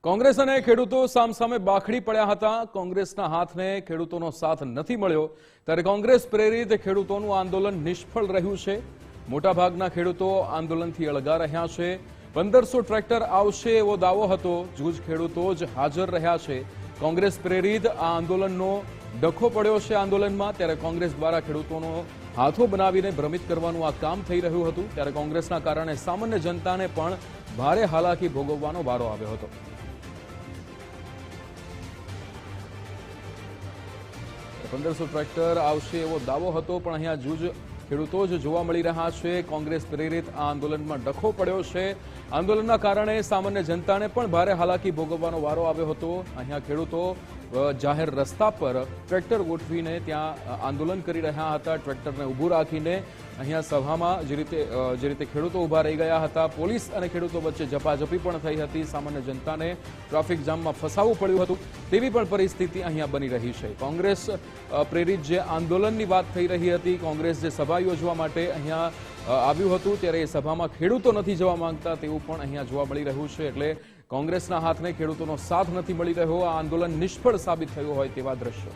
કોંગ્રેસ અને ખેડૂતો સામસામે બાખડી પડ્યા હતા। કોંગ્રેસના હાથને ખેડૂતોનો સાથ નથી મળ્યો ત્યારે કોંગ્રેસ પ્રેરિત ખેડૂતોનું આંદોલન નિષ્ફળ રહ્યું છે। મોટાભાગના ખેડૂતો આંદોલનથી અળગા રહ્યા છે। 1500 ટ્રેક્ટર આવશે એવો દાવો હતો, જૂજ ખેડૂતો જ હાજર રહ્યા છે। કોંગ્રેસ પ્રેરિત આ આંદોલનનો ડખો પડ્યો છે। આંદોલનમાં ત્યારે કોંગ્રેસ દ્વારા ખેડૂતોનો હાથો બનાવીને ભ્રમિત કરવાનું આ કામ થઈ રહ્યું હતું ત્યારે કોંગ્રેસના કારણે સામાન્ય જનતાને પણ ભારે હાલાકી ભોગવવાનો વારો આવ્યો હતો। 1500 ટ્રેક્ટર આવશે એવો દાવો હતો, પણ અહીંયા જૂજ ખેડૂતો જ જોવા મળી રહ્યા છે। કોંગ્રેસ પ્રેરિત આ આંદોલનમાં ડખો પડ્યો છે। આંદોલનના કારણે સામાન્ય જનતાને પણ ભારે હાલાકી ભોગવવાનો વારો આવ્યો હતો। અહીંયા ખેડૂતો જાહેર રસ્તા પર ટ્રેક્ટર ગોઠવીને ત્યાં આંદોલન કરી રહ્યા હતા। ટ્રેક્ટરને ઊભું રાખીને અહીંયા સભામાં જે રીતે ખેડૂતો ઊભા રહી ગયા હતા, પોલીસ અને ખેડૂતો વચ્ચે ઝપાઝપી પણ થઈ હતી। સામાન્ય જનતાને ટ્રાફિક જામમાં ફસાવવું પડ્યું હતું તેવી પણ પરિસ્થિતિ અહીંયા બની રહી છે। કોંગ્રેસ પ્રેરિત જે આંદોલનની વાત થઈ રહી હતી, કોંગ્રેસ જે સભા યોજવા માટે અહીંયા આવ્યું હતું ત્યારે એ સભામાં ખેડૂતો નથી જવા માંગતા તેવું પણ અહીંયા જોવા મળી રહ્યું છે। એટલે કોંગ્રેસના હાથને ખેડૂતોનો સાથ નથી મળી રહ્યો। આ આંદોલન નિષ્ફળ સાબિત થયું હોય તેવા દ્રશ્યો।